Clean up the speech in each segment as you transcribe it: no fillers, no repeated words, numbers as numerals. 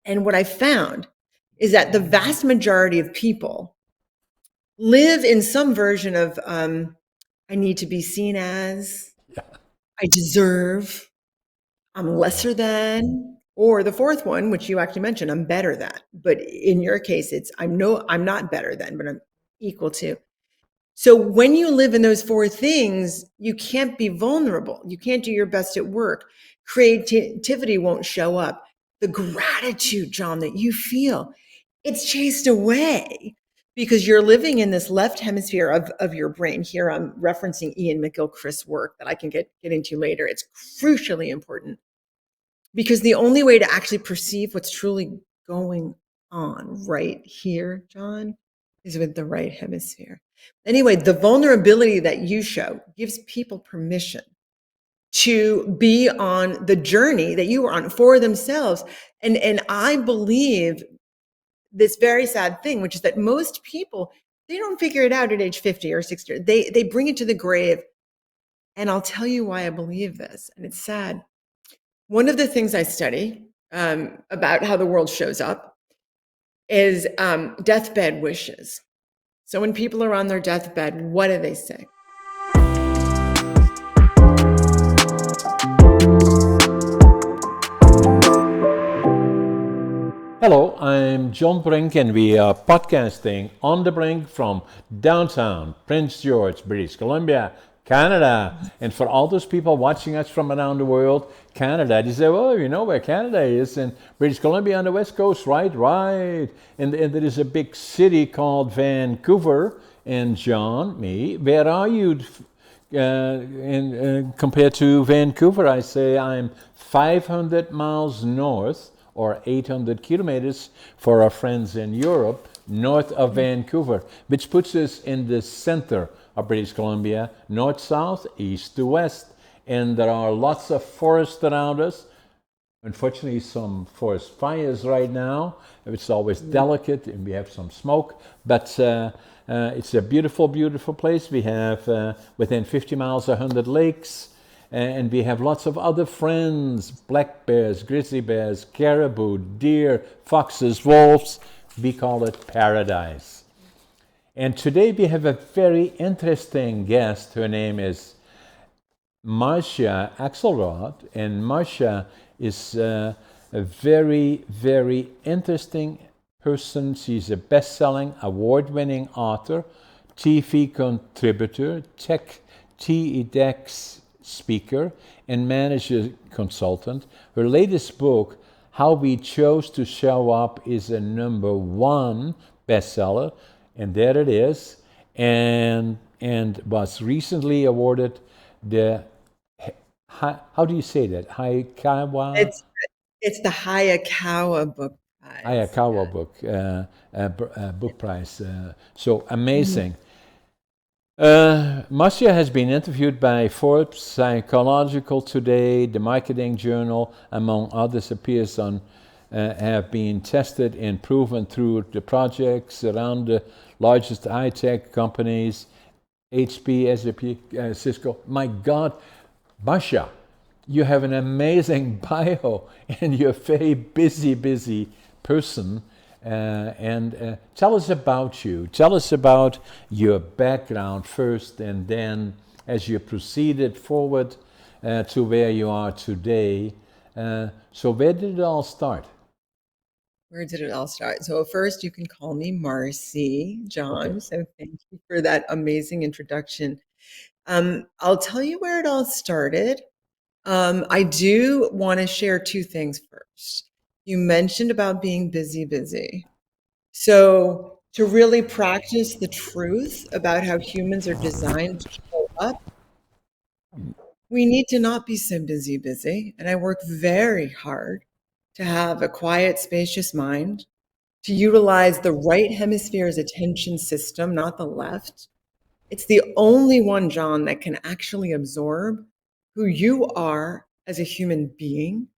And what I found is that the vast majority of people live in some version of I need to be seen as, I deserve, I'm lesser than, or the fourth one, which you actually mentioned, I'm better than. But in your case, it's I'm not better than, but I'm equal to. So when you live in those four things, you can't be vulnerable. You can't do your best at work. Creativity won't show up. The gratitude, John, that you feel, it's chased away because you're living in this left hemisphere of your brain. Here I'm referencing Ian McGilchrist's work that I can get into later. It's crucially important because the only way to actually perceive what's truly going on right here, John, is with the right hemisphere. Anyway, the vulnerability that you show gives people permission to be on the journey that you were on for themselves. And I believe this very sad thing, which is that most people, they don't figure it out at age 50 or 60. They bring it to the grave. And I'll tell you why I believe this. And it's sad. One of the things I study about how the world shows up is deathbed wishes. So when people are on their deathbed, what do they say? Hello, I'm John Brink, and we are podcasting on the Brink from downtown Prince George, British Columbia, Canada. And for all those people watching us from around the world, Canada, they say, well, you know where Canada is, in British Columbia on the west coast, right? And there is a big city called Vancouver. And John, where are you compared to Vancouver? I say I'm 500 miles north, or 800 kilometers for our friends in Europe, north of Vancouver, which puts us in the center of British Columbia, north-south, east-to-west. And there are lots of forests around us. Unfortunately, some forest fires right now. It's always delicate, and we have some smoke, but it's a beautiful, beautiful place. We have, within 50 miles, 100 lakes. And we have lots of other friends, black bears, grizzly bears, caribou, deer, foxes, wolves. We call it paradise. And today we have a very interesting guest. Her name is Marcy Axelrod. And Marcy is a very, very interesting person. She's a best-selling, award-winning author, TV contributor, TEDx speaker, and manager consultant. Her latest book, How We Chose to Show Up, is a #1 bestseller, and there it is, and was recently awarded the, how do you say that, Hayakawa? It's the Hayakawa book prize. Hayakawa book prize. So amazing. Marcy has been interviewed by Forbes, Psychological Today, the Marketing Journal, among others. Appears on, have been tested and proven through the projects around the largest high-tech companies, HP, SAP, Cisco. My God, Marcy, you have an amazing bio, and you're a very busy person. And tell us about you. Tell us about your background first, and then as you proceeded forward to where you are today. So where did it all start? Where did it all start? So first, you can call me Marcy, John. Okay. So thank you for that amazing introduction. I'll tell you where it all started. I do want to share two things first. You mentioned about being busy. So to really practice the truth about how humans are designed to show up, we need to not be so busy. And I work very hard to have a quiet, spacious mind, to utilize the right hemisphere's attention system, not the left. It's the only one, John, that can actually absorb who you are as a human being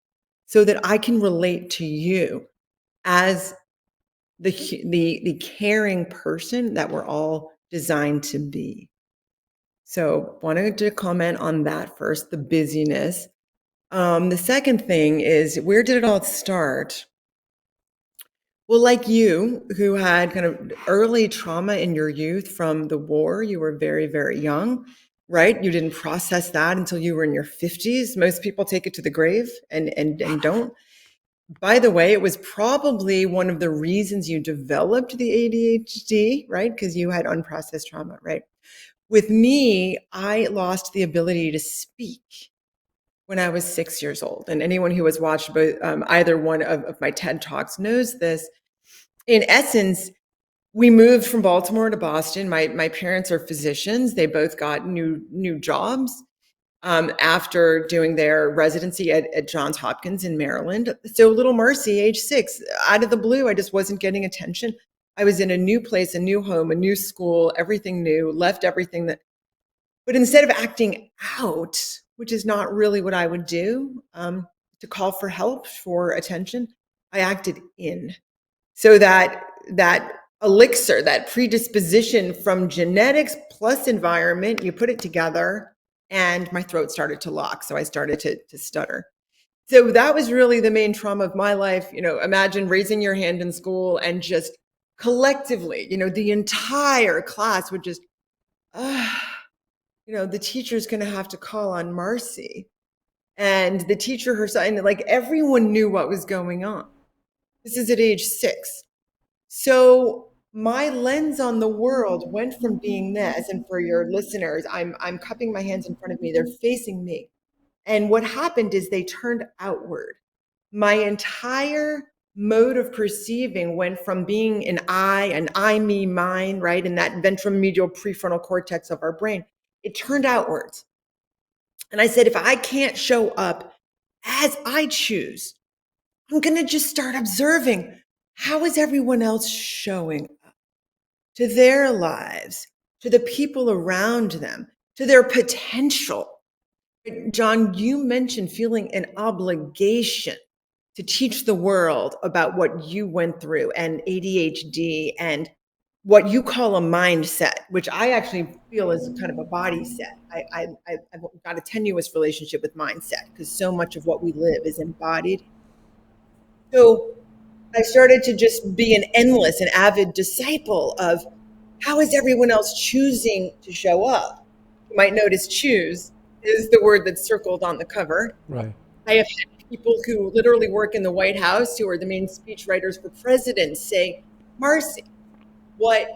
so that I can relate to you as the caring person that we're all designed to be. So wanted to comment on that first, the busyness. The second thing is, where did it all start? Well, like you, who had kind of early trauma in your youth from the war, you were very, very young, right? You didn't process that until you were in your 50s. Most people take it to the grave and don't. By the way, it was probably one of the reasons you developed the ADHD, right? Because you had unprocessed trauma, right? With me, I lost the ability to speak when I was 6 years old. And anyone who has watched both, either one of my TED Talks knows this. In essence, we moved from Baltimore to Boston. My parents are physicians. They both got new jobs after doing their residency at Johns Hopkins in Maryland. So little Marcy, age 6, out of the blue, I just wasn't getting attention. I was in a new place, a new home, a new school, everything new, left everything that, but instead of acting out, which is not really what I would do, to call for help, for attention, I acted in. So that elixir, that predisposition from genetics plus environment, you put it together, and my throat started to lock. So I started to stutter. So that was really the main trauma of my life. Imagine raising your hand in school and just collectively, the entire class would just, the teacher's going to have to call on Marcy. And the teacher herself, and like everyone knew what was going on. This is at age 6. So my lens on the world went from being this, and for your listeners, I'm cupping my hands in front of me, they're facing me. And what happened is they turned outward. My entire mode of perceiving went from being an I, me, mine, right? In that ventromedial prefrontal cortex of our brain, it turned outwards. And I said, if I can't show up as I choose, I'm going to just start observing, how is everyone else showing up to their lives, to the people around them, to their potential. John, you mentioned feeling an obligation to teach the world about what you went through and ADHD and what you call a mindset, which I actually feel is kind of a body set. I've got a tenuous relationship with mindset because so much of what we live is embodied. So I started to just be an endless and avid disciple of, how is everyone else choosing to show up? You might notice choose is the word that's circled on the cover. Right. I have had people who literally work in the White House, who are the main speech writers for presidents, say, Marcy, what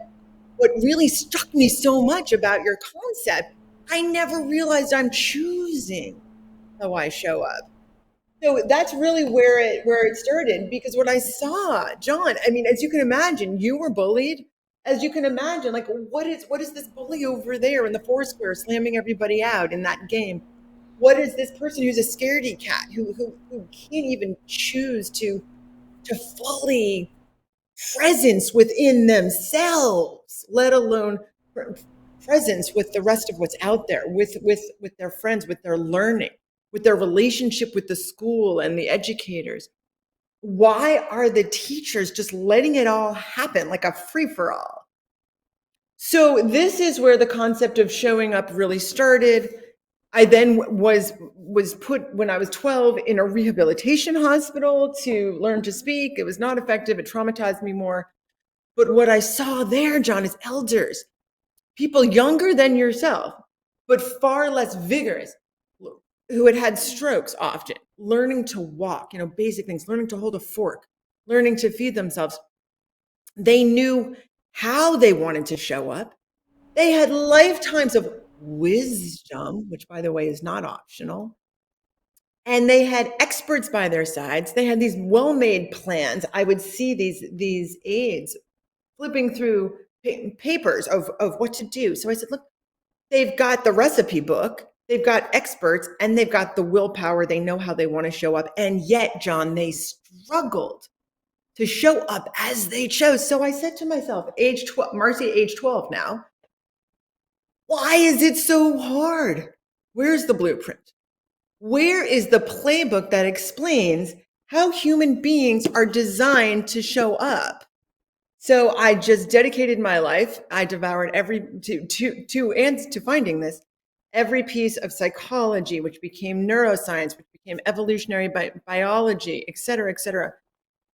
really struck me so much about your concept, I never realized I'm choosing how I show up. So that's really where it started, because what I saw, John, I mean, as you can imagine, you were bullied. As you can imagine, like, what is this bully over there in the Foursquare slamming everybody out in that game? What is this person who's a scaredy cat who can't even choose to fully presence within themselves, let alone presence with the rest of what's out there, with their friends, with their learning, with their relationship with the school and the educators? Why are the teachers just letting it all happen like a free-for-all? So this is where the concept of showing up really started. I then was put, when I was 12, in a rehabilitation hospital to learn to speak. It was not effective. It traumatized me more. But what I saw there, John, is elders, people younger than yourself, but far less vigorous, who had strokes often, learning to walk, basic things, learning to hold a fork, learning to feed themselves. They knew how they wanted to show up. They had lifetimes of wisdom, which, by the way, is not optional. And they had experts by their sides. They had these well-made plans. I would see these aides flipping through papers of what to do. So I said, look, they've got the recipe book, they've got experts, and they've got the willpower. They know how they want to show up. And yet, John, they struggled to show up as they chose. So I said to myself, age 12, Marcy, age 12 now, why is it so hard? Where's the blueprint? Where is the playbook that explains how human beings are designed to show up? So I just dedicated my life. I devoured to finding this, every piece of psychology, which became neuroscience, which became evolutionary biology, et cetera, et cetera.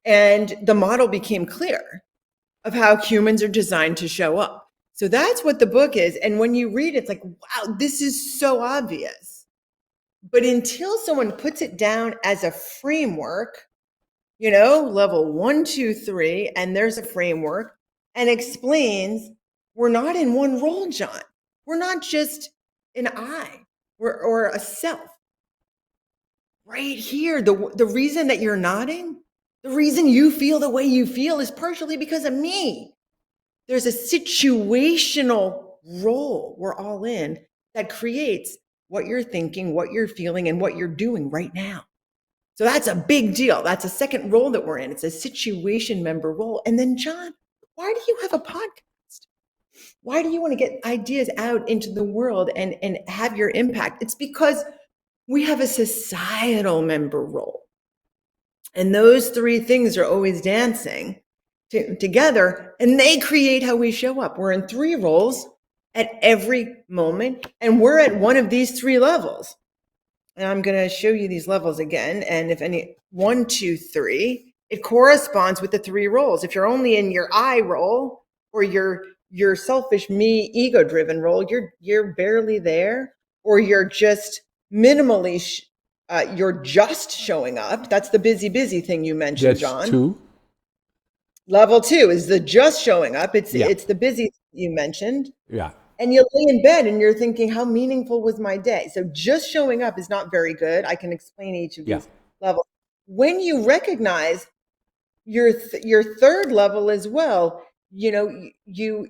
And the model became clear of how humans are designed to show up. So that's what the book is. And when you read it, it's like, wow, this is so obvious. But until someone puts it down as a framework, level 1, 2, 3, and there's a framework, and explains we're not in one role, John. We're not just an I or a self. Right here, the reason that you're nodding, the reason you feel the way you feel is partially because of me. There's a situational role we're all in that creates what you're thinking, what you're feeling, and what you're doing right now. So that's a big deal. That's a second role that we're in. It's a situation member role. And then, John, why do you have a podcast? Why do you want to get ideas out into the world and have your impact? It's because we have a societal member role. And those three things are always dancing together, and they create how we show up. We're in three roles at every moment, and we're at one of these three levels. And I'm going to show you these levels again. And if any, 1, 2, 3, it corresponds with the three roles. If you're only in your I role or your selfish me, ego-driven role, you're barely there, or you're just minimally. You're just showing up. That's the busy thing you mentioned, That's John. 2. Level 2 is the just showing up. It's the busy you mentioned. Yeah. And you lay in bed and you're thinking, how meaningful was my day? So just showing up is not very good. I can explain each of these levels. When you recognize your third level as well, you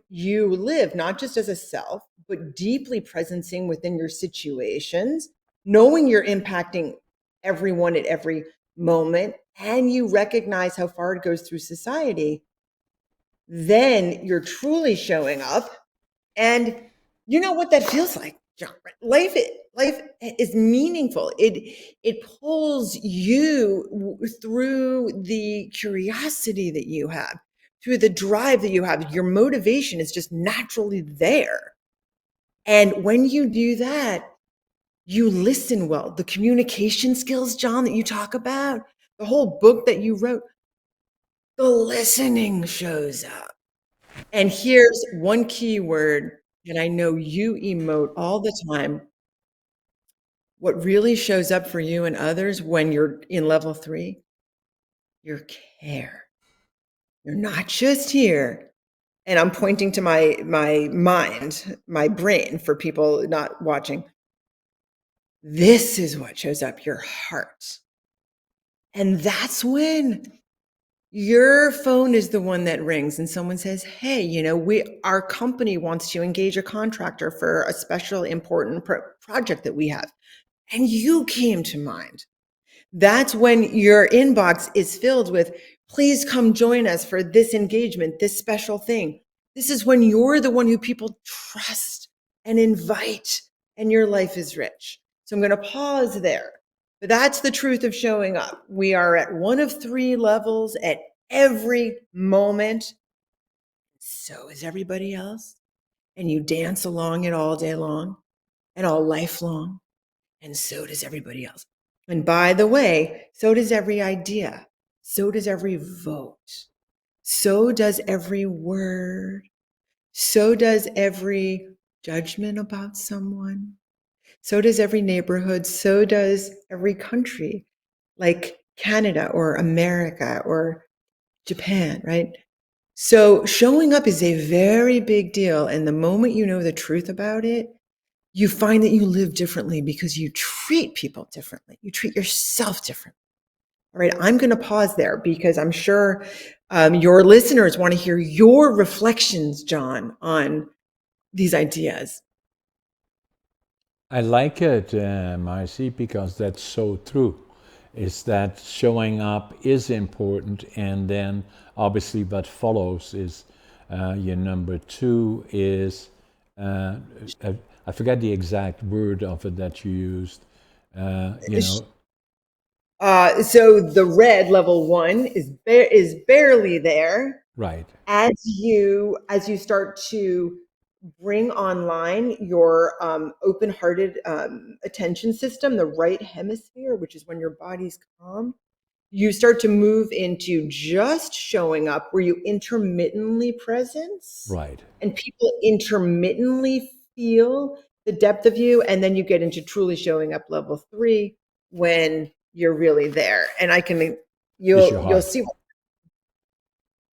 live not just as a self, but deeply presencing within your situations, knowing you're impacting everyone at every moment, and you recognize how far it goes through society, then you're truly showing up. And you know what that feels like, John? Life is meaningful. It pulls you through the curiosity that you have, through the drive that you have. Your motivation is just naturally there. And when you do that, you listen well. The communication skills, John, that you talk about, the whole book that you wrote, the listening shows up. And here's one key word, and I know you emote all the time. What really shows up for you and others when you're in level 3, your care. You're not just here. And I'm pointing to my mind, my brain, for people not watching. This is what shows up, your heart. And that's when your phone is the one that rings and someone says, hey, our company wants to engage a contractor for a special important project that we have. And you came to mind. That's when your inbox is filled with, please come join us for this engagement, this special thing. This is when you're the one who people trust and invite, and your life is rich. So I'm going to pause there. But that's the truth of showing up. We are at one of three levels at every moment. So is everybody else. And you dance along it all day long and all life long. And so does everybody else. And by the way, so does every idea. So does every vote. So does every word. So does every judgment about someone. So does every neighborhood. So does every country, like Canada or America or Japan, right? So showing up is a very big deal. And the moment you know the truth about it, you find that you live differently because you treat people differently. You treat yourself differently. All right, I'm going to pause there because I'm sure your listeners want to hear your reflections, John, on these ideas. I like it, Marcy, because that's so true. Is that showing up is important, and then obviously what follows is your number 2 is I forget the exact word of it that you used. So the red level 1 is barely there. Right. As you start to bring online your open-hearted attention system, the right hemisphere, which is when your body's calm, you start to move into just showing up where you intermittently presence Right. and people intermittently feel the depth of you. And then you get into truly showing up level 3 when you're really there. And Is your you'll heart. see,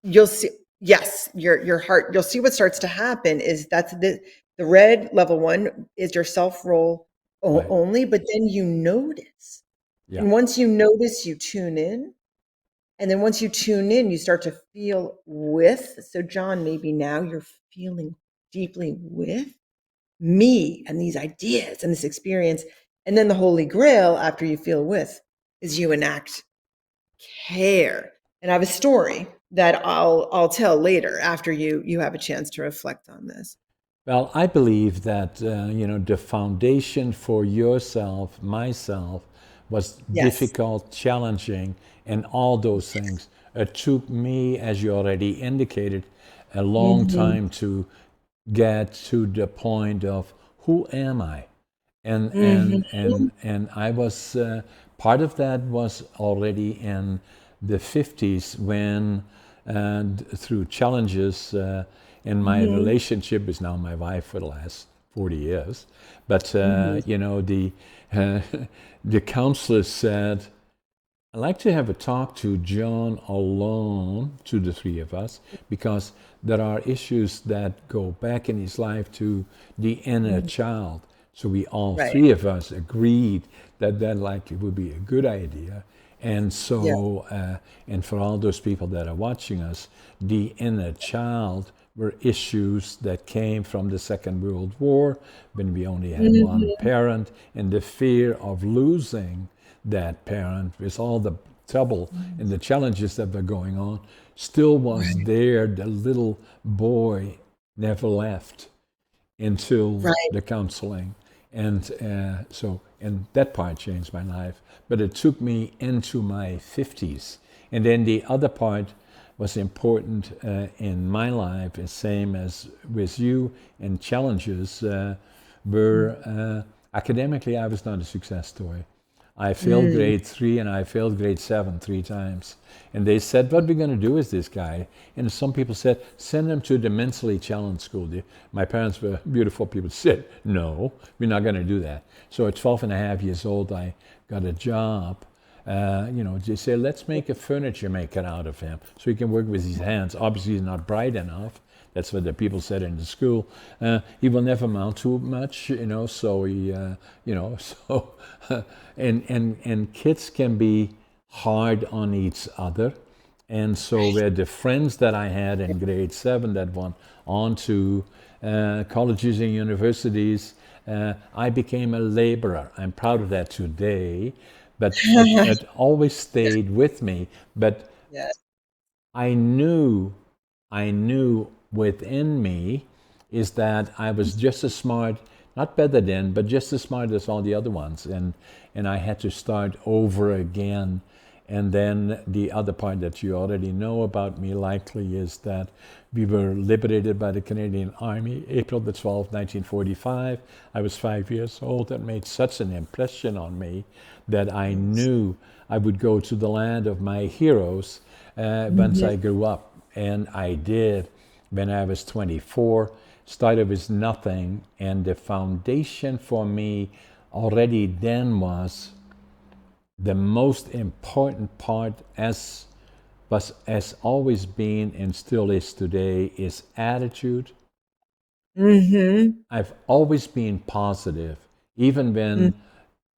you'll see, yes, your heart, you'll see what starts to happen is that's the red level 1 is your self role Right. only, but then you notice. Yeah. And once you notice, you tune in. And then once you tune in, you start to feel with. So, John, maybe now you're feeling deeply with me and these ideas and this experience. And then the Holy Grail, after you feel with, is you enact care. And I have a story that I'll tell later after you have a chance to reflect on this. Well, I believe that the foundation for yourself, myself, was Yes. difficult, challenging, and all those things. It took me, as you already indicated, a long Mm-hmm. time to get to the point of who am I, and and Mm-hmm. and and I was part of that was already in the 50s when, and through challenges in my Mm-hmm. relationship is now my wife for the last 40 years, but Mm-hmm. the uh, the counselor said, I'd like to have a talk to John alone, to the three of us, because there are issues that go back in his life to the inner Mm-hmm. child. So we all Right. three of us agreed that likely would be a good idea. And Yeah. so, and for all those people that are watching us, the inner child were issues that came from the Second World War, when we only had one Mm-hmm. parent, and the fear of losing that parent with all the trouble and the challenges that were going on still was Right. there. The little boy never left until Right. the counseling. And and that part changed my life. But it took me into my 50s. And then the other part was important in my life, the same as with you, and challenges were academically, I was not a success story. I failed Mm. grade 3 and I failed grade 7 3 times. And they said, what are we going to do with this guy? And some people said, send him to the mentally challenged school. My parents were beautiful people, said, no, we're not going to do that. So at 12 and a half years old, I got a job. They say, let's make a furniture maker out of him so he can work with his hands. Obviously, he's not bright enough. That's what the people said in the school. He will never amount to much, so he, so, and kids can be hard on each other. And so where the friends that I had in grade 7 that went on to colleges and universities, I became a laborer. I'm proud of that today, but it always stayed with me. But Yes. I knew, I knew within me is that I was just as smart, not better than, but just as smart as all the other ones. And I had to start over again. And then the other part that you already know about me likely is that we were liberated by the Canadian Army, April the 12th, 1945. I was 5 years old. That made such an impression on me that I knew I would go to the land of my heroes once Mhm. I grew up. And I did when I was 24, started with nothing. And the foundation for me already then was the most important part, has always been and still is today, is attitude. Mhm. I've always been positive, even Mm.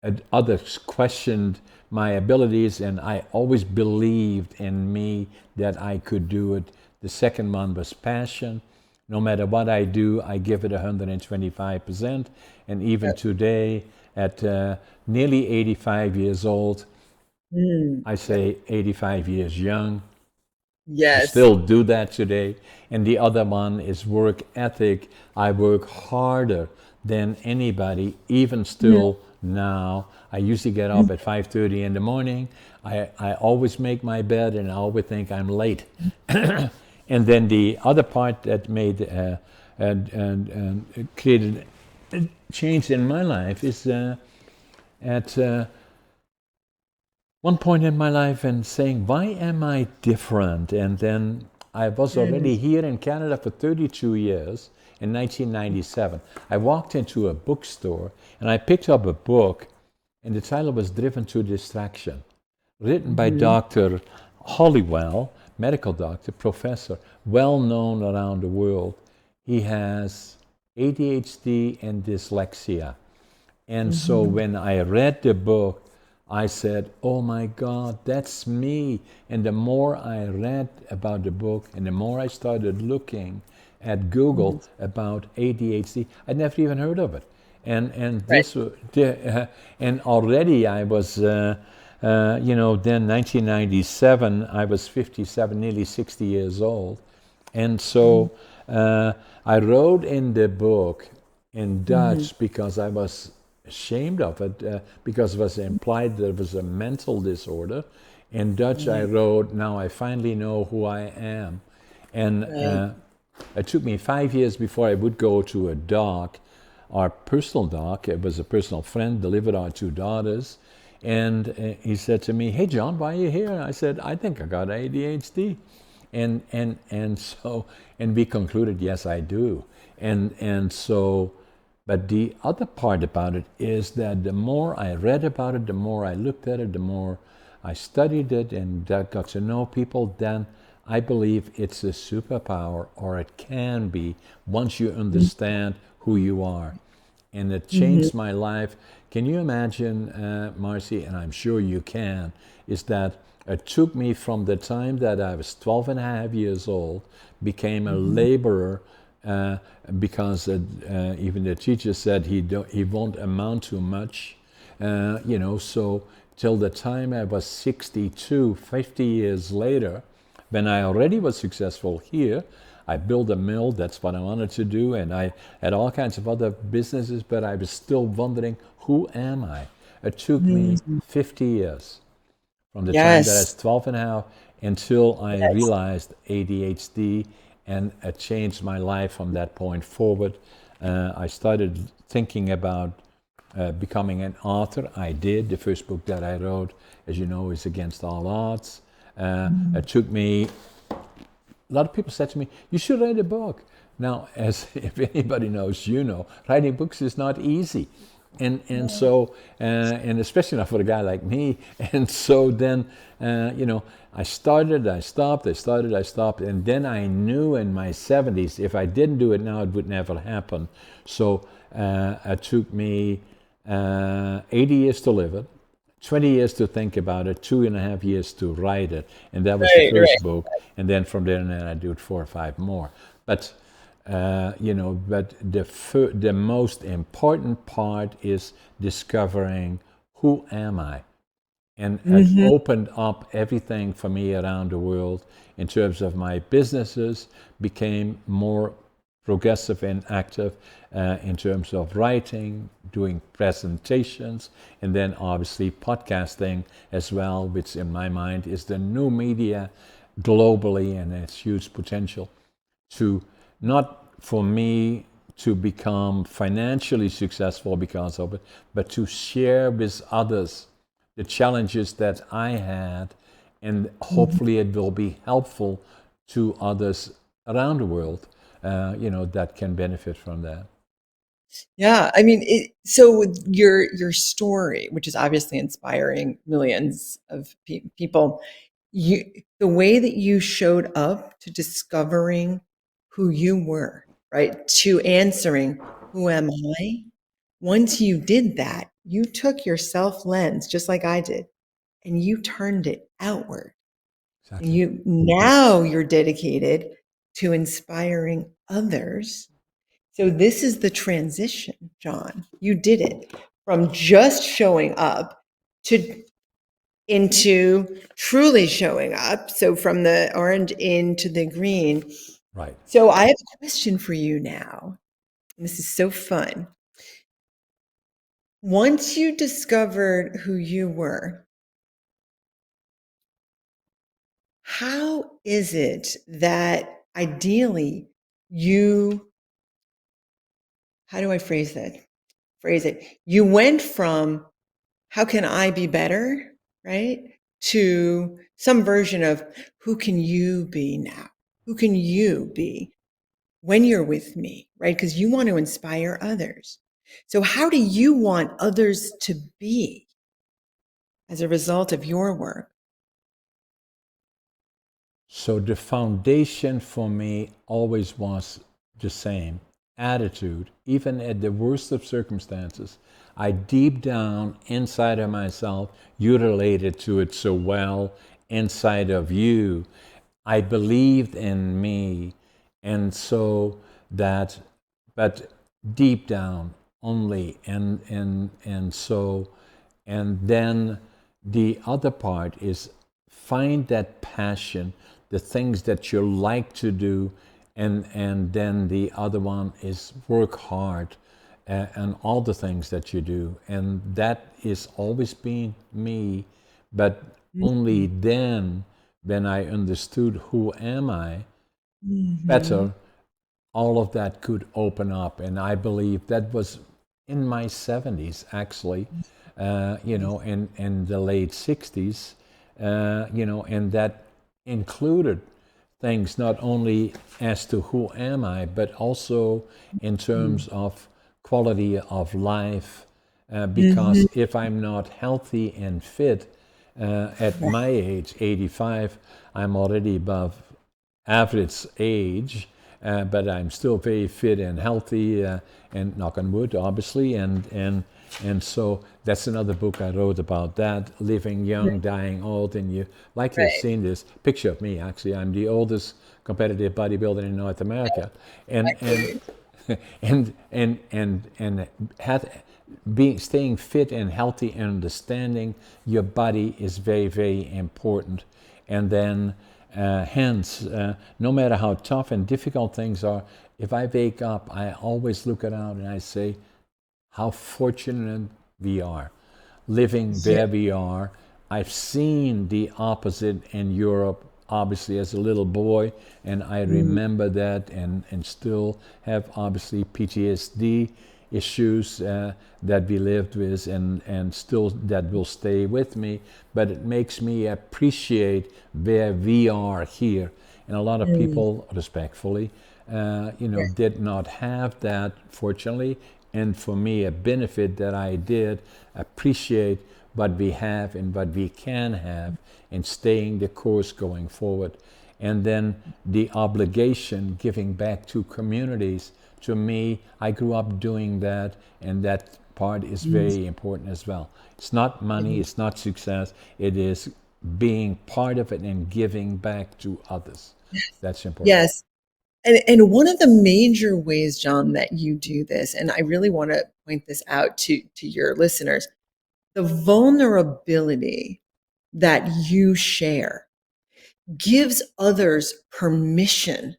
when others questioned my abilities, and I always believed in me that I could do it. The second one was passion. No matter what I do, I give it 125%. And even Yep. today, at nearly 85 years old, Mm. I Yep. say 85 years young. I Yes. still do that today. And the other one is work ethic. I work harder than anybody, even Mhm. still now. I usually get up Mhm. at 5:30 in the morning. I always make my bed and I always think I'm late. And then the other part that made and created a change in my life is at one point in my life and saying, why am I different? And then I was Mm. already here in Canada for 32 years. In 1997, I walked into a bookstore and I picked up a book, and the title was Driven to Distraction, written by Mhm. Dr. Hollywell, medical doctor, professor, well known around the world. He has ADHD and dyslexia. And so Mhm. when I read the book, I said, oh my God, that's me. And the more I read about the book and the more I started looking at Google Mhm. about ADHD, I'd never even heard of it. And Right. this, and already I was, then 1997, I was 57, nearly 60 years old. And Mhm. so I wrote in the book in Mhm. Dutch because I was ashamed of it, because it was implied there was a mental disorder. In Dutch, I Right. wrote, now I finally know who I am. And Right. it took me 5 years before I would go to a doc, our personal doc. It was a personal friend, delivered our two daughters. And he said to me, hey, John, why are you here? And I said, I think I got ADHD. And we concluded, yes, I do. And so, but the other part about it is that the more I read about it, the more I looked at it, the more I studied it and got to know people, then I believe it's a superpower, or it can be, once you understand who you are. And it Mhm. changed my life. Can you imagine, Marcy, and I'm sure you can, is that it took me from the time that I was 12 and a half years old, became a Mhm. laborer, because even the teacher said he won't amount to much, so till the time I was 62, 50 years later, when I already was successful here. I built a mill, that's what I wanted to do, and I had all kinds of other businesses, but I was still wondering, who am I? It took me Mhm. 50 years from the time that I was Yes. 12 and a half until I Yes. realized ADHD, and it changed my life from that point forward. I started thinking about becoming an author. I did. The first book that I wrote, as you know, is Against All Odds. Mhm. It took me, a lot of people said to me, you should write a book. Now, as if anybody knows, writing books is not easy. And especially not for a guy like me. And so then, I started, I stopped, I started, I stopped. And then I knew in my 70s, if I didn't do it now, it would never happen. So it took me 80 years to live it, 20 years to think about it, 2.5 years to write it. And that was the Right. first Right. book. And then from there on, I do it 4 or 5 more. But the most important part is discovering, who am I? And it Mhm. opened up everything for me around the world in terms of my businesses, became more progressive and active in terms of writing, doing presentations, and then obviously podcasting as well, which in my mind is the new media globally, and its huge potential to, not for me to become financially successful because of it, but to share with others the challenges that I had, and Mhm. hopefully it will be helpful to others around the world, that can benefit from that. Yeah, I mean, so with your story, which is obviously inspiring millions of people, you the way that you showed up to discovering who you were, right? To answering, who am I? Once you did that, you took your self lens, just like I did, and you turned it outward. And Exactly. you now you're dedicated to inspiring others. So this is the transition, John. You did it from just showing up to into truly showing up. So from the orange into the green. Right. So I have a question for you now. This is so fun. Once you discovered who you were, how is it that ideally you, how do I phrase that? Phrase it. You went from how can I be better, right? to some version of who can you be now? Who can you be when you're with me, right? Because you want to inspire others. So how do you want others to be as a result of your work? So the foundation for me always was the same attitude, even at the worst of circumstances. I deep down inside of myself, you related to it so well inside of you. I believed in me, and so that, but deep down only, and so, and then the other part is find that passion, the things that you like to do, and then the other one is work hard and all the things that you do, and that is always been me. But only then, when I understood who am I Mm-hmm. better, all of that could open up. And I believe that was in my 70s, actually, in the late 60s, and that included things not only as to who am I, but also in terms of quality of life. Mm-hmm. Because if I'm not healthy and fit at my age, 85, I'm already above average age, but I'm still very fit and healthy, and knock on wood, obviously, and so that's another book I wrote about that, living young, dying old, and you likely have Right. seen this picture of me. Actually, I'm the oldest competitive bodybuilder in North America, and Exactly. and had being staying fit and healthy and understanding your body is very, very important. And then hence, no matter how tough and difficult things are, if I wake up, I always look around and I say how fortunate we are living Yeah. where we are. I've seen the opposite in Europe, obviously, as a little boy, and I Mm, remember that, and still have obviously PTSD issues that we lived with, and still that will stay with me. But it makes me appreciate where we are here. And a lot of mm, people, respectfully, yeah. did not have that, fortunately. And for me, a benefit that I did appreciate what we have and what we can have and staying the course going forward. And then the obligation giving back to communities. To me, I grew up doing that, and that part is Mm, very important as well. It's not money, mm. it's not success, it is being part of it and giving back to others. That's important. Yes. And one of the major ways, John, that you do this, and I really want to point this out to your listeners, the vulnerability that you share gives others permission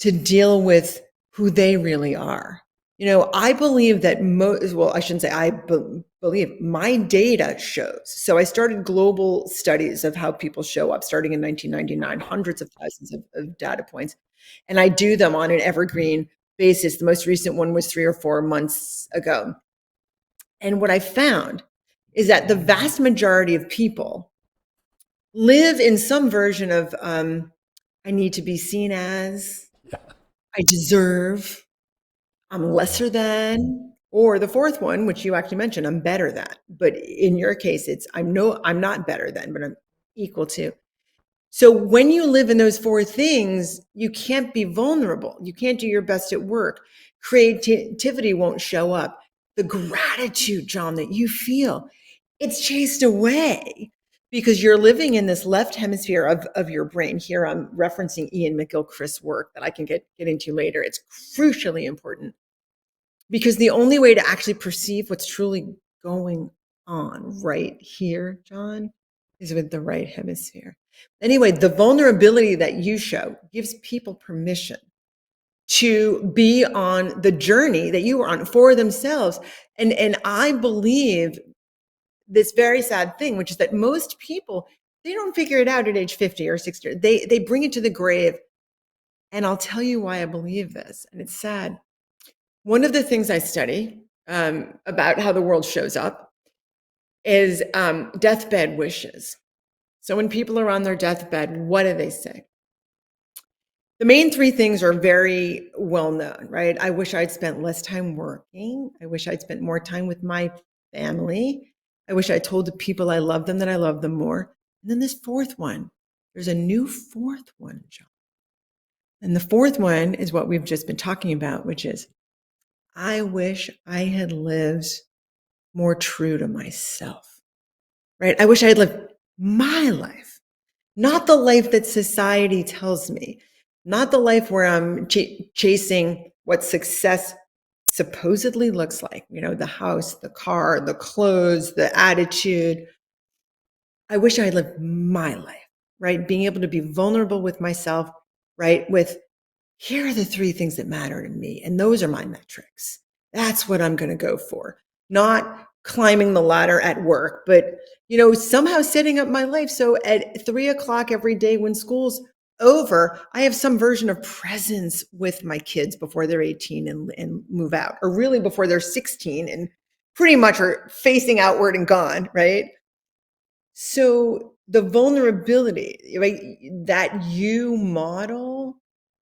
to deal with who they really are. I believe that well, I shouldn't say believe, my data shows. So I started global studies of how people show up starting in 1999, hundreds of thousands of data points. And I do them on an evergreen basis. The most recent one was 3 or 4 months ago. And what I found is that the vast majority of people live in some version of I need to be seen as, I deserve, I'm lesser than, or the fourth one, which you actually mentioned, I'm better than. But in your case, it's I'm not better than, but I'm equal to. So when you live in those four things, you can't be vulnerable. You can't do your best at work. Creativity won't show up. The gratitude, John, that you feel, it's chased away because you're living in this left hemisphere of your brain. Here I'm referencing Ian McGilchrist's work that I can get into later. It's crucially important because the only way to actually perceive what's truly going on right here, John, is with the right hemisphere. Anyway, the vulnerability that you show gives people permission to be on the journey that you were on for themselves. And I believe this very sad thing, which is that most people, they don't figure it out at age 50 or 60. They bring it to the grave. And I'll tell you why I believe this. And it's sad. One of the things I study about how the world shows up is deathbed wishes. So when people are on their deathbed, what do they say? The main three things are very well known, right? I wish I'd spent less time working. I wish I'd spent more time with my family. I wish I told the people I love them that I love them more. And then this fourth one, there's a new fourth one, John. And the fourth one is what we've just been talking about, which is I wish I had lived more true to myself, right? I wish I had lived my life, not the life that society tells me, not the life where I'm chasing what success supposedly looks like, the house, the car, the clothes, the attitude. I wish I had lived my life, right? Being able to be vulnerable with myself, right? With here are the three things that matter to me. And those are my metrics. That's what I'm going to go for. Not climbing the ladder at work, but, somehow setting up my life. So at 3:00 every day when school's over, I have some version of presence with my kids before they're 18 and move out, or really before they're 16 and pretty much are facing outward and gone, right? So the vulnerability, right, that you model,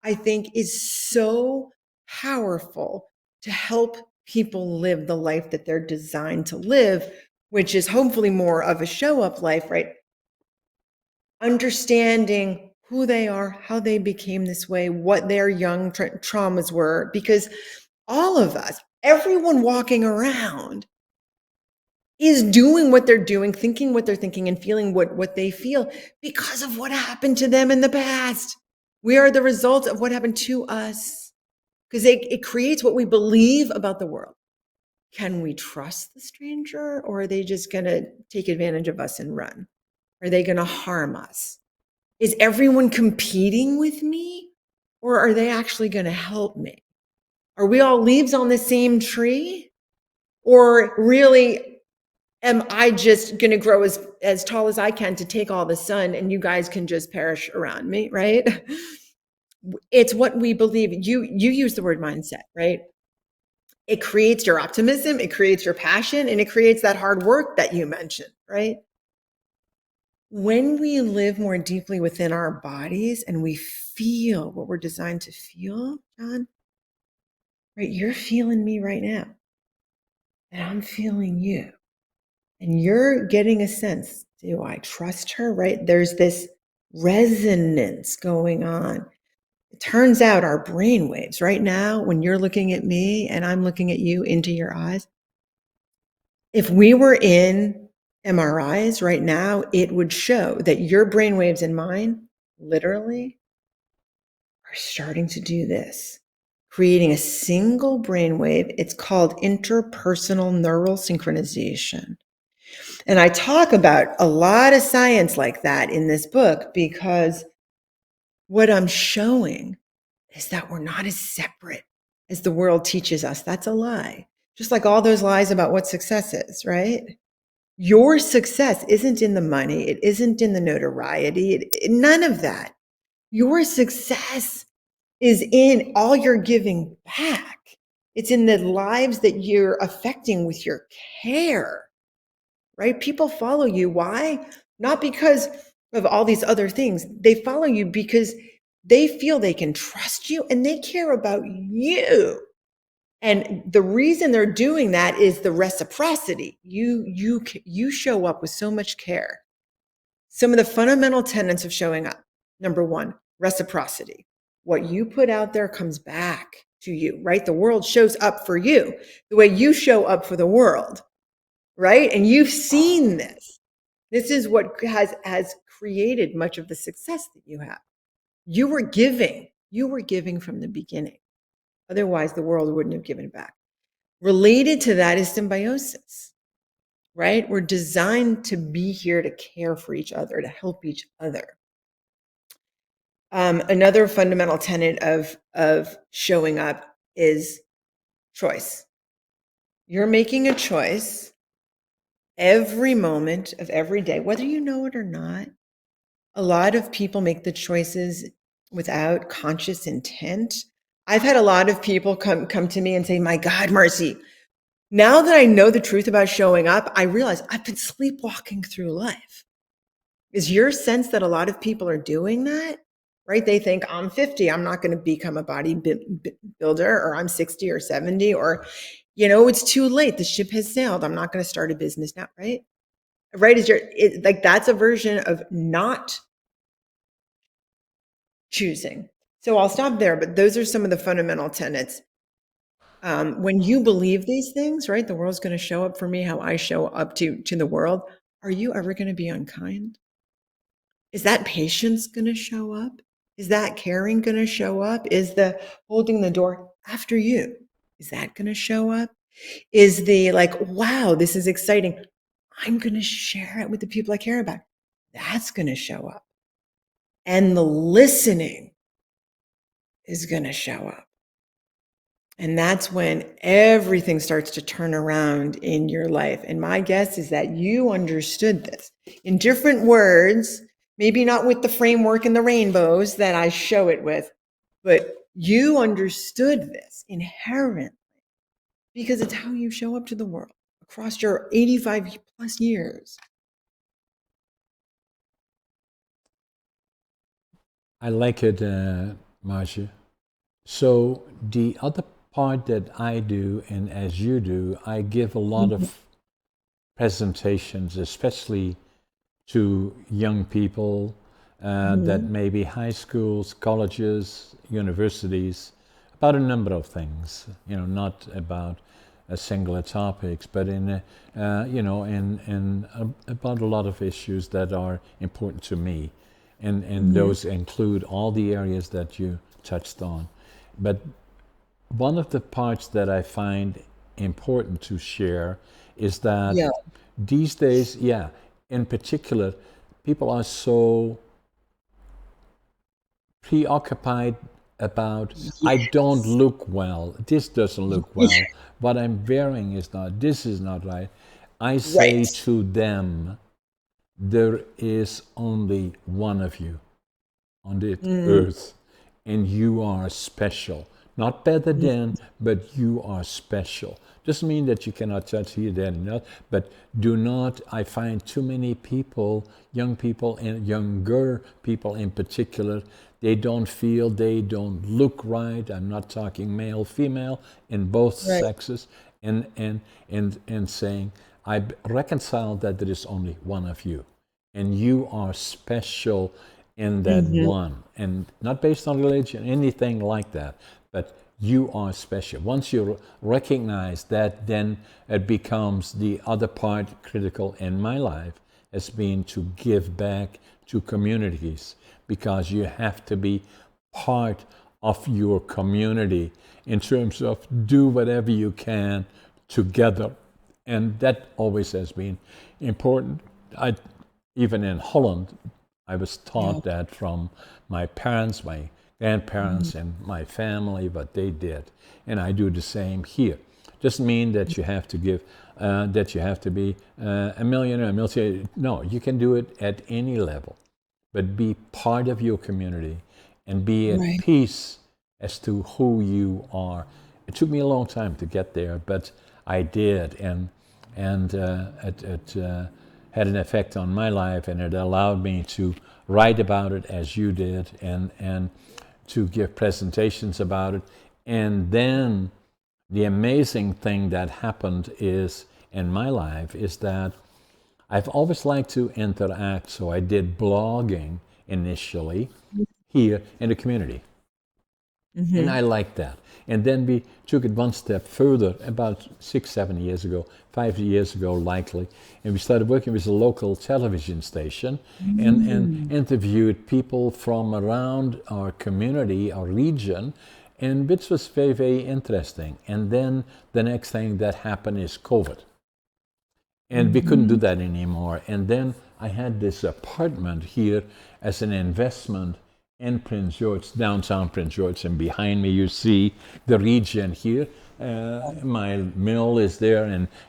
I think is so powerful to help people live the life that they're designed to live, which is hopefully more of a show up life, right? Understanding who they are, how they became this way, what their young traumas were, because all of us, everyone walking around is doing what they're doing, thinking what they're thinking, and feeling what they feel because of what happened to them in the past. We are the result of what happened to us because it creates what we believe about the world. Can we trust the stranger, or are they just going to take advantage of us and run? Are they going to harm us? Is everyone competing with me, or are they actually going to help me? Are we all leaves on the same tree? Or really, am I just going to grow as tall as I can to take all the sun and you guys can just perish around me, right? It's what we believe. You use the word mindset, right? It creates your optimism, it creates your passion, and it creates that hard work that you mentioned, right? When we live more deeply within our bodies and we feel what we're designed to feel, John, right? You're feeling me right now, and I'm feeling you. And you're getting a sense, do I trust her, right? There's this resonance going on. It turns out our brain waves right now, when you're looking at me and I'm looking at you into your eyes, if we were in MRIs right now, it would show that your brain waves and mine literally are starting to do this, creating a single brain wave. It's called interpersonal neural synchronization. And I talk about a lot of science like that in this book because what I'm showing is that we're not as separate as the world teaches us. That's a lie. Just like all those lies about what success is, right? Your success isn't in the money. It isn't in the notoriety. None of that. Your success is in all you're giving back. It's in the lives that you're affecting with your care, right? People follow you. Why? Not because of all these other things. They follow you because they feel they can trust you and they care about you. And the reason they're doing that is the reciprocity. You show up with so much care. Some of the fundamental tenets of showing up. Number one, reciprocity. What you put out there comes back to you, right? The world shows up for you the way you show up for the world, right? And you've seen this. This is what has created much of the success that you have. You were giving. You were giving from the beginning. Otherwise, the world wouldn't have given back. Related to that is symbiosis, right? We're designed to be here to care for each other, to help each other. Another fundamental tenet of showing up is choice. You're making a choice every moment of every day, whether you know it or not. A lot of people make the choices without conscious intent. I've had a lot of people come to me and say, my God, Marcy, Now that I know the truth about showing up, I realize I've been sleepwalking through life. Is your sense that a lot of people are doing that? Right? They think I'm 50, I'm not going to become a bodybuilder, or I'm 60 or 70, or, it's too late. The ship has sailed. I'm not going to start a business now. Right? Right? Like that's a version of not choosing. So I'll stop there, but those are some of the fundamental tenets. When you believe these things, right? The world's going to show up for me how I show up to the world. Are you ever going to be unkind? Is that patience going to show up? Is that caring going to show up? Is the holding the door after you? Is that going to show up? Is the like, wow, this is exciting. I'm going to share it with the people I care about. That's going to show up. And the listening is going to show up. And that's when everything starts to turn around in your life. And my guess is that you understood this in different words, maybe not with the framework and the rainbows that I show it with, but you understood this inherently because it's how you show up to the world across your 85 plus years. I like it, Marcia. So the other part that I do, and as you do, I give a lot of presentations, especially to young people that may be high schools, colleges, universities, about a number of things. Not about singular topics, but in about a lot of issues that are important to me, and those include all the areas that you touched on. But one of the parts that I find important to share is that these days, in particular, people are so preoccupied about, I don't look well, this doesn't look well, what I'm wearing is not, this is not right. I say to them, there is only one of you on the earth, and you are special. Not better than, but you are special. Doesn't mean that you cannot touch here, there, and that, but do not, I find too many people, young people and younger people in particular, they don't feel, they don't look right. I'm not talking male, female, in both sexes, and saying, I reconcile that there is only one of you, and you are special in that one, and not based on religion, anything like that, but you are special. Once you recognize that, then it becomes the other part critical in my life has been to give back to communities, because you have to be part of your community in terms of do whatever you can together. And that always has been important. Even in Holland, I was taught that from my parents, my grandparents, and my family, what they did. And I do the same here. Doesn't mean that you have to give, that you have to be a millionaire, a multi. No, you can do it at any level. But be part of your community and be at peace as to who you are. It took me a long time to get there, but I did. And it had an effect on my life, and it allowed me to write about it as you did, and to give presentations about it. And then the amazing thing that happened is in my life is that I've always liked to interact, so I did blogging initially here in the community. And I liked that. And then we took it one step further about 6, 7 years ago, 5 years ago likely, and we started working with a local television station and interviewed people from around our community, our region, and which was very, very interesting. And then the next thing that happened is COVID. And we couldn't do that anymore. And then I had this apartment here as an investment in Prince George, downtown Prince George. And behind me, you see the region here. My mill is there.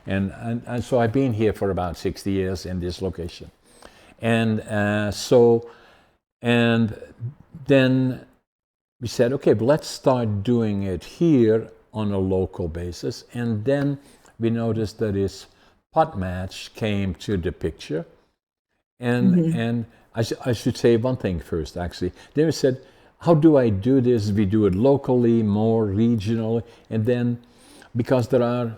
And so I've been here for about 60 years in this location. And and then we said, okay, but let's start doing it here on a local basis. And then we noticed that his pot match came to the picture. And I should say one thing first, actually. They said, how do I do this? We do it locally, more regional, and then because there are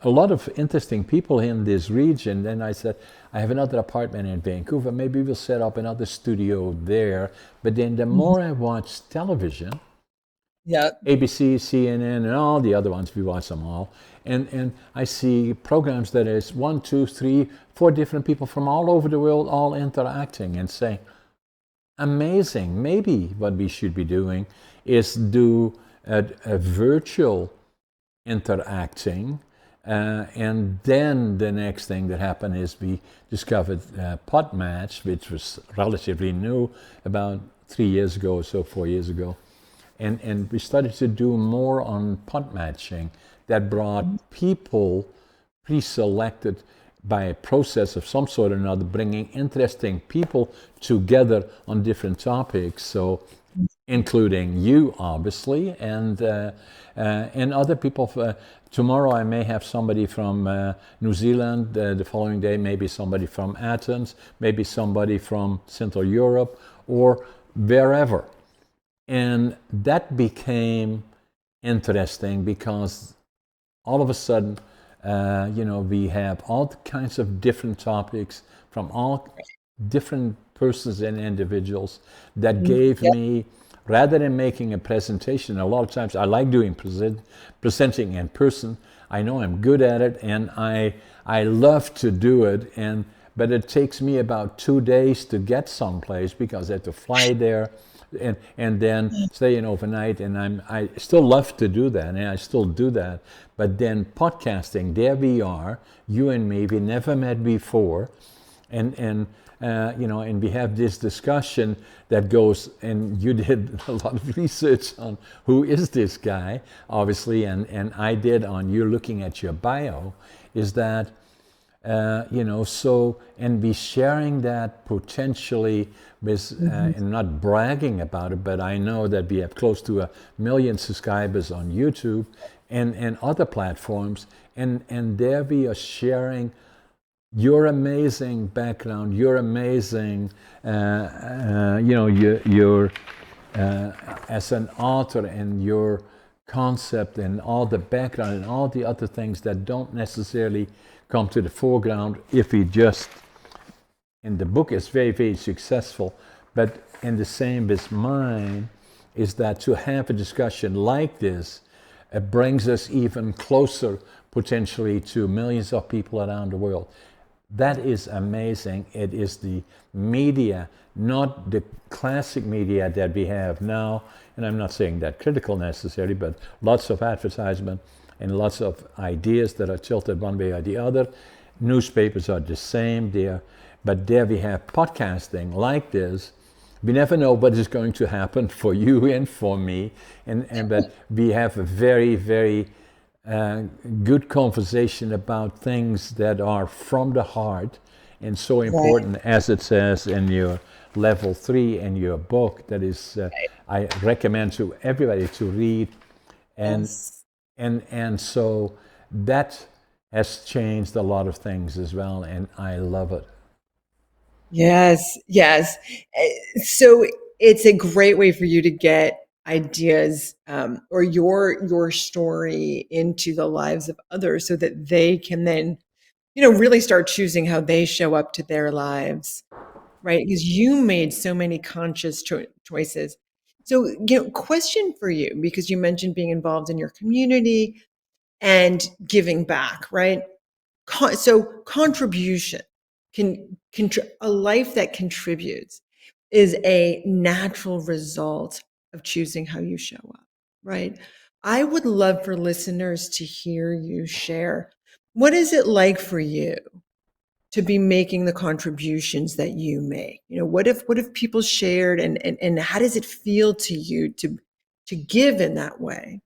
a lot of interesting people in this region, then I said, I have another apartment in Vancouver, maybe we'll set up another studio there. But then the more I watch television, ABC, CNN, and all the other ones, we watch them all. And I see programs that is 1, 2, 3, 4 different people from all over the world all interacting and saying, amazing, maybe what we should be doing is do a virtual interacting. And then the next thing that happened is we discovered Podmatch, which was relatively new, about 3 years ago or so, 4 years ago. And we started to do more on pot matching that brought people pre-selected by a process of some sort or another, bringing interesting people together on different topics. So, including you, obviously, and other people. Tomorrow I may have somebody from New Zealand. The following day, maybe somebody from Athens, maybe somebody from Central Europe, or wherever. And that became interesting because all of a sudden, we have all kinds of different topics from all different persons and individuals that gave me, rather than making a presentation, a lot of times I like doing presenting in person. I know I'm good at it, and I love to do it, but it takes me about 2 days to get someplace because I have to fly there and then stay in overnight, and I still love to do that, and I still do that. But then podcasting, there we are, you and me, we never met before, and we have this discussion that goes, and you did a lot of research on who is this guy, obviously, and I did on you looking at your bio, is that, and be sharing that potentially with, and not bragging about it, but I know that we have close to 1 million subscribers on YouTube and other platforms, and there we are sharing your amazing background, your amazing, your as an author, and your concept and all the background and all the other things that don't necessarily come to the foreground if we just, and the book is very, very successful, but in the same with mine, is that to have a discussion like this, it brings us even closer potentially to millions of people around the world. That is amazing. It is the media, not the classic media that we have now, and I'm not saying that critical necessarily, but lots of advertisement and lots of ideas that are tilted one way or the other. Newspapers are the same there, but there we have podcasting like this. We never know what is going to happen for you and for me, but we have a very, very good conversation about things that are from the heart and so important, as it says in your level 3 in your book. That is, I recommend to everybody to read, and so that has changed a lot of things as well, and I love it. Yes. So it's a great way for you to get ideas, or your story into the lives of others, so that they can then, really start choosing how they show up to their lives, right? Because you made so many conscious choices. So, question for you, because you mentioned being involved in your community and giving back, right? So contribution a life that contributes is a natural result of choosing how you show up, right? I would love for listeners to hear you share, what is it like for you to be making the contributions that you make? What if people shared, and how does it feel to you to give in that way?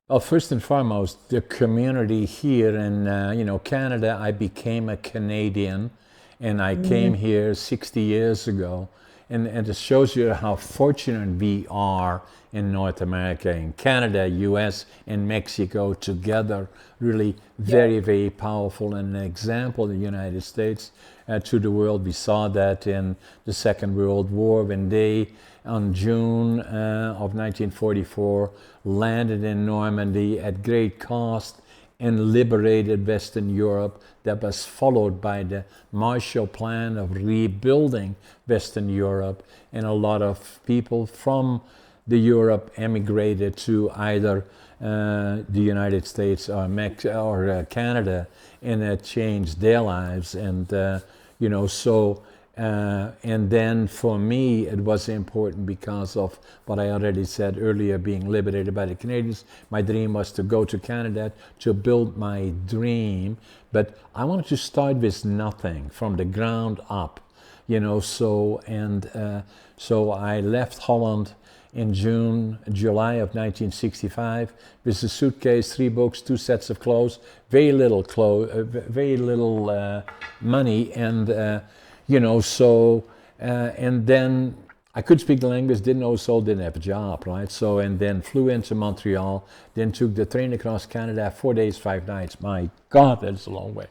Well, first and foremost, the community here in Canada. I became a Canadian, and I came here 60 years ago, and it shows you how fortunate we are in North America, in Canada, US, and Mexico together, really very, very powerful and an example in the United States to the world. We saw that in the Second World War when they, on June of 1944, landed in Normandy at great cost and liberated Western Europe. That was followed by the Marshall Plan of rebuilding Western Europe, and a lot of people from the Europe emigrated to either the United States or Canada, and it changed their lives. And and then for me, it was important because of what I already said earlier, being liberated by the Canadians. My dream was to go to Canada to build my dream, but I wanted to start with nothing, from the ground up, so I left Holland in July of 1965 with a suitcase, 3 books, 2 sets of clothes, very little money, and and then I could speak the language, didn't know so, didn't have a job, right? So, and then flew into Montreal, then took the train across Canada, 4 days, 5 nights. My God, that's a long way.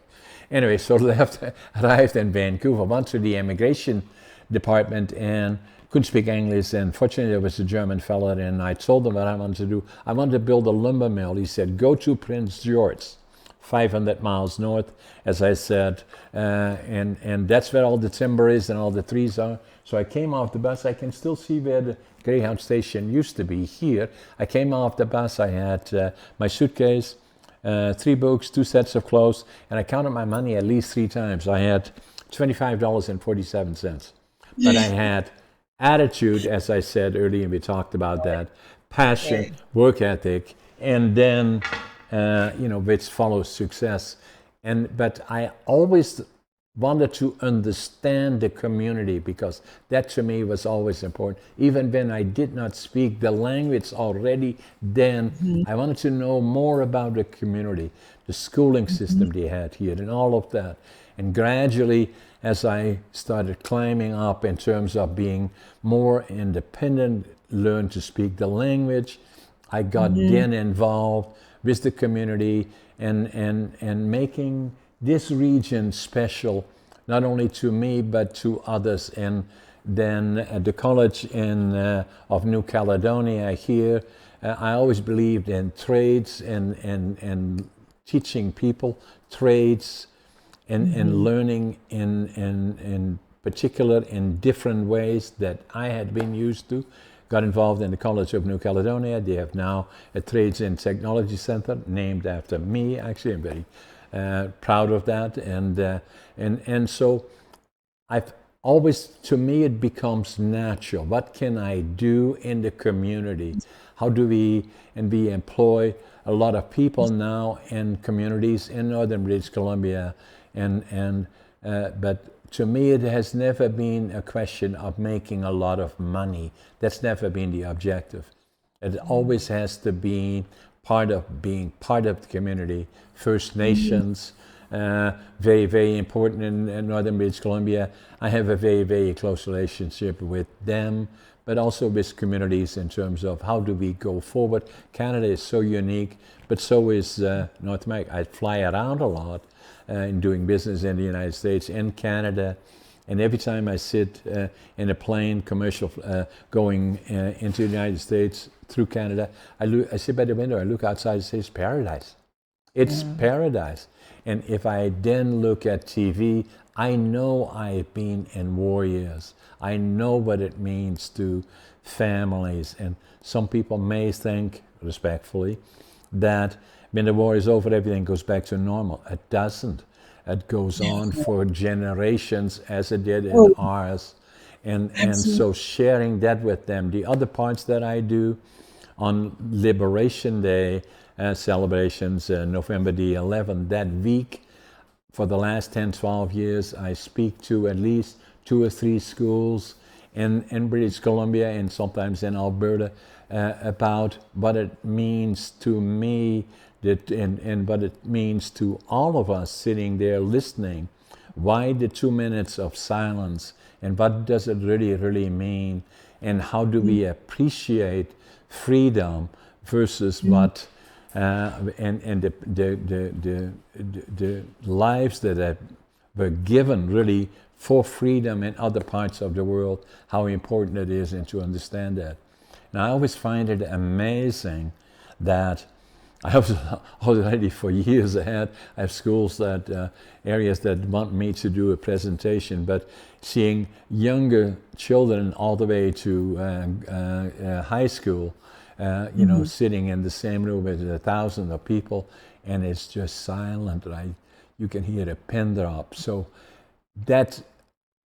Anyway, so arrived in Vancouver, went to the immigration department and couldn't speak English, and fortunately there was a German fella, and I told him what I wanted to do. I wanted to build a lumber mill. He said, go to Prince George, 500 miles north, as I said, and that's where all the timber is and all the trees are. So I came off the bus. I can still see where the Greyhound station used to be here. I came off the bus. I had my suitcase, 3 books, 2 sets of clothes, and I counted my money at least 3 times. I had $25.47, but I had attitude, as I said earlier, and we talked about that, passion, work ethic, and then which follows success. But I always wanted to understand the community, because that to me was always important. Even when I did not speak the language already then, I wanted to know more about the community, the schooling system they had here, and all of that. And gradually, as I started climbing up in terms of being more independent, learned to speak the language, I got then involved with the community and making this region special, not only to me but to others. And then at the college of New Caledonia here, I always believed in trades and teaching people trades and learning in particular in different ways that I had been used to. Got involved in the College of New Caledonia. They have now a Trades and Technology Center named after me. Actually, I'm very proud of that. And so I've always, to me, it becomes natural. What can I do in the community? How do we employ a lot of people now in communities in northern British Columbia, but to me, it has never been a question of making a lot of money. That's never been the objective. It always has to be part of being part of the community. First Nations, very, very important in northern British Columbia. I have a very, very close relationship with them, but also with communities in terms of how do we go forward. Canada is so unique, but so is North America. I fly around a lot in doing business in the United States and Canada, and every time I sit in a plane, commercial, going into the United States through Canada, I sit by the window, I look outside and say, it's paradise. It's paradise. And if I then look at TV, I know I've been in war years. I know what it means to families. And some people may think, respectfully, that when the war is over, everything goes back to normal. It doesn't. It goes on for generations, as it did in ours. And so sharing that with them. The other parts that I do on Liberation Day celebrations, November the 11th, that week, for the last 10, 12 years, I speak to at least 2 or 3 schools in British Columbia and sometimes in Alberta about what it means to me and what it means to all of us sitting there listening. Why the 2 minutes of silence and what does it really mean, and how do we appreciate freedom versus what and the lives that were given really for freedom in other parts of the world, how important it is, and to understand that. And I always find it amazing that I have already for years ahead, I have schools that, areas that want me to do a presentation, but seeing younger children all the way to high school, you know, sitting in the same room with 1,000 of people, and it's just silent, right? You can hear a pin drop. So that,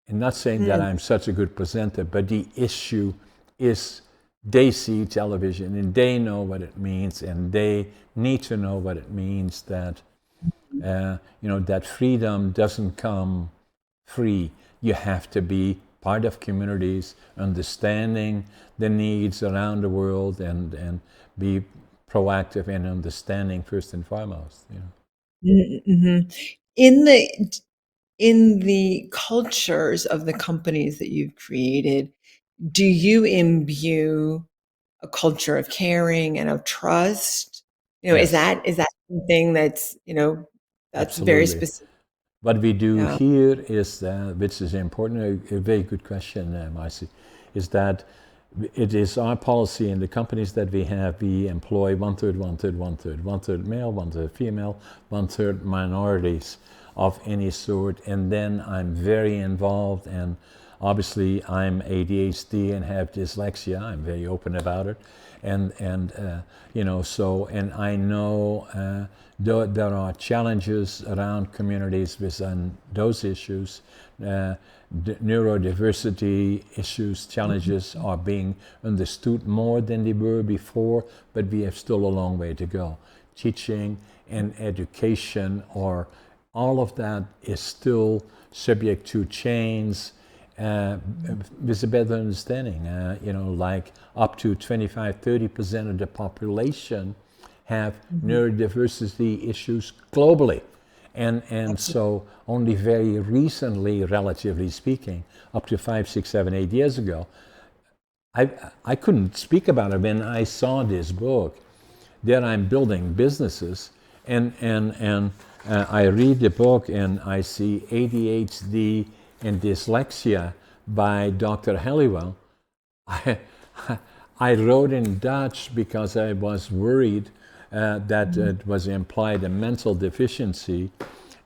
and not saying that I'm such a good presenter, but the issue is they see television and they know what it means, and they need to know what it means that, you know, that freedom doesn't come free. You have to be part of communities, understanding the needs around the world, and be proactive in understanding first and foremost. You know. Mm-hmm. In the cultures of the companies that you've created, do you imbue a culture of caring and of trust? You know, is Yes, that something that's, that's very absolutely. specific? What we do Yeah. here is, which is important, a very good question, Marcy, is that it is our policy in the companies that we have, we employ one third, one third, one third, one third male, one third female, one third minorities of any sort. And then I'm very involved, and obviously I'm ADHD and have dyslexia. I'm very open about it. And you know, so, and I know there are challenges around communities within those issues. Neurodiversity issues, challenges are being understood more than they were before, but we have still a long way to go. Teaching and education, or all of that, is still subject to change, with a better understanding. You know, like up to 25-30% of the population have neurodiversity issues globally. And so only very recently, relatively speaking, up to 5, 6, 7, 8 years ago, I couldn't speak about it when I saw this book. There I'm building businesses, and I read the book and I see ADHD and dyslexia by Dr. Halliwell. I, I wrote in Dutch because I was worried that it was implied a mental deficiency.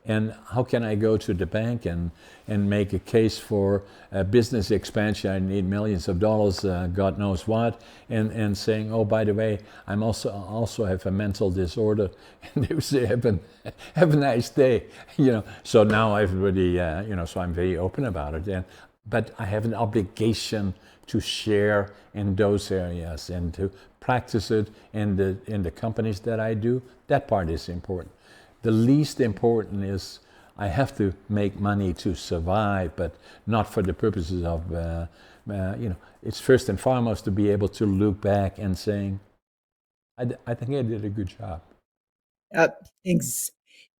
And how can I go to the bank and make a case for business expansion? I need millions of dollars, God knows what, and saying, oh, by the way, I'm also have a mental disorder, and they would say, have a nice day, you know. So now I've really, you know, so I'm very open about it, but I have an obligation to share in those areas and to practice it in the companies that I do. That part is important. The least important is I have to make money to survive, but not for the purposes of, you know, it's first and foremost to be able to look back and saying, I think I did a good job. Ex-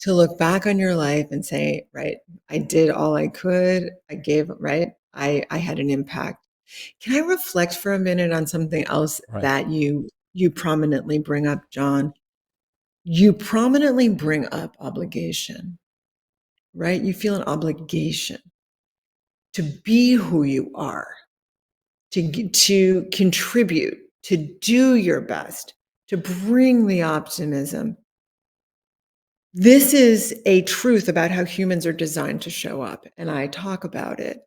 to look back on your life and say, right, I did all I could. I gave, right? I had an impact. Can I reflect for a minute on something else Right. that you prominently bring up, John? You prominently bring up obligation, right? You feel an obligation to be who you are, to contribute, to do your best, to bring the optimism. This is a truth about how humans are designed to show up, and I talk about it.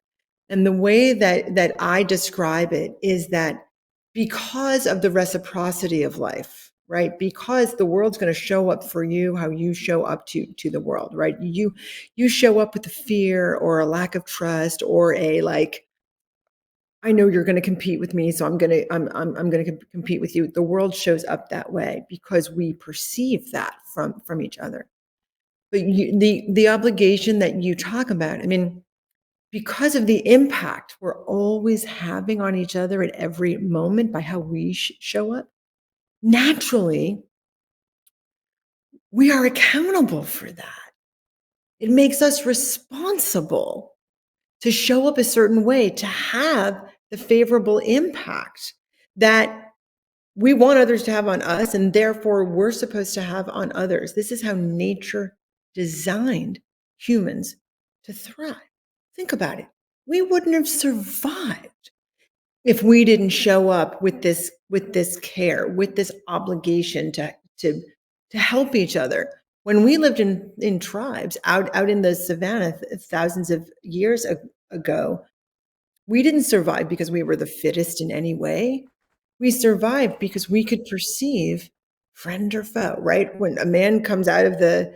And the way that I describe it is that because of the reciprocity of life, right? Because the world's going to show up for you how you show up to the world, right? You show up with a fear or a lack of trust or a like, I know you're going to compete with me, so I'm going to compete with you. The world shows up that way because we perceive that from each other. But the obligation that you talk about, I mean, because of the impact we're always having on each other at every moment by how we show up, naturally, we are accountable for that. It makes us responsible to show up a certain way, to have the favorable impact that we want others to have on us, and therefore we're supposed to have on others. This is how nature designed humans to thrive. Think about it. We wouldn't have survived if we didn't show up with this care, with this obligation to help each other. When we lived in tribes out in the savannah thousands of years ago, we didn't survive because we were the fittest in any way. We survived because we could perceive friend or foe, right? When a man comes out of the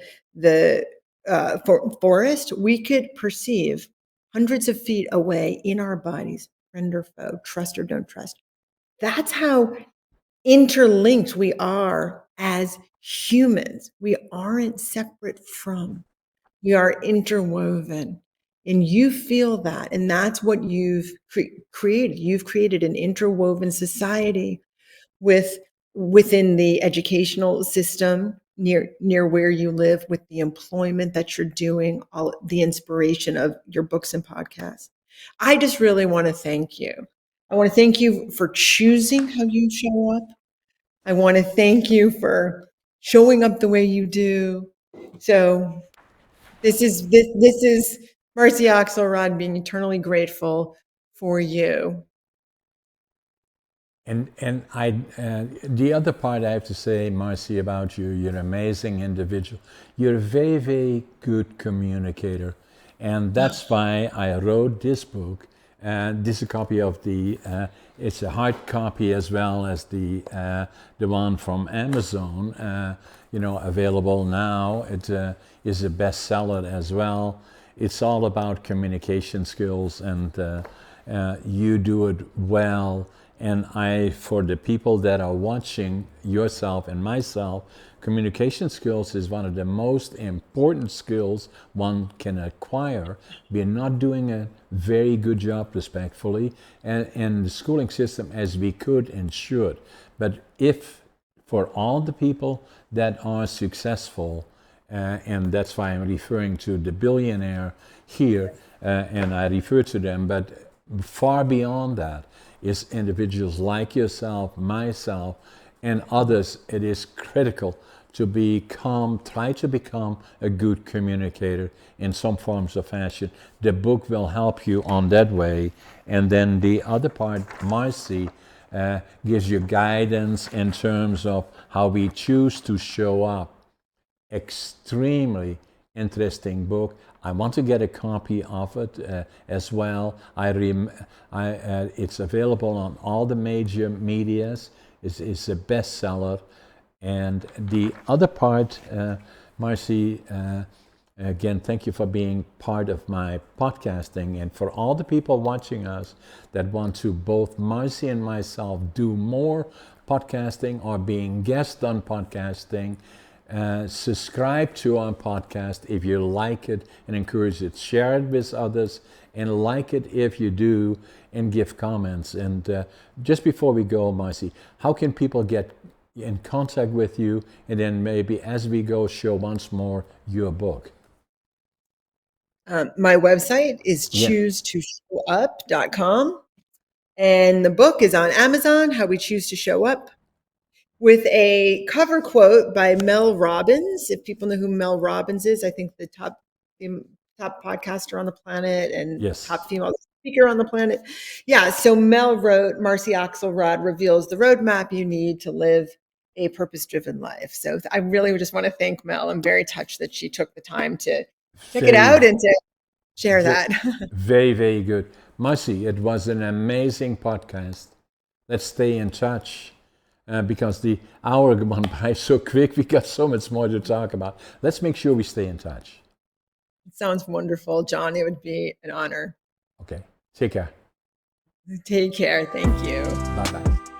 forest, we could perceive hundreds of feet away in our bodies, friend or foe, trust or don't trust. That's how interlinked we are as humans. We aren't separate from. We are interwoven. And you feel that. And that's what you've created. You've created an interwoven society within the educational system near where you live, with the employment that you're doing, all the inspiration of your books and podcasts. I just really want to thank you. I want to thank you for choosing how you show up. I want to thank you for showing up the way you do. So this is Marcy Axelrod being eternally grateful for you. And the other part I have to say, Marcy, about you, you're an amazing individual. You're a very, very good communicator. And that's why I wrote this book. This is a copy of it's a hard copy as well as the one from Amazon, available now. It is a bestseller as well. It's all about communication skills, and you do it well. And for the people that are watching, yourself and myself, communication skills is one of the most important skills one can acquire. We're not doing a very good job, respectfully, and the schooling system as we could and should. But if for all the people that are successful, and that's why I'm referring to the billionaire here, and I refer to them, but far beyond that, is individuals like yourself, myself, and others. It is critical to try to become a good communicator in some forms of fashion. The book will help you on that way. And then the other part, Marcy, gives you guidance in terms of how we choose to show up. Extremely interesting book. I want to get a copy of it as well. It's available on all the major medias. It's a bestseller. And the other part, Marcy, again, thank you for being part of my podcasting. And for all the people watching us that want to, both Marcy and myself, do more podcasting or being guests on podcasting, subscribe to our podcast if you like it and encourage it. Share it with others and like it if you do, and give comments. And just before we go, Marcy, how can people get in contact with you, and then maybe as we go, show once more your book? My website is choosetoshowup.com, and the book is on Amazon, How We Choose to Show Up, with a cover quote by Mel Robbins. If people know who Mel Robbins is, I think the top podcaster on the planet and top female speaker on the planet. Yeah, so Mel wrote, Marcy Axelrod reveals the roadmap you need to live a purpose-driven life. So I really just want to thank Mel. I'm very touched that she took the time to check it out and to share that. Very, very good. Marcy, it was an amazing podcast. Let's stay in touch. Because the hour went by so quick, we got so much more to talk about. Let's make sure we stay in touch. It sounds wonderful, John. It would be an honor. Okay. Take care. Take care. Thank you. Bye-bye.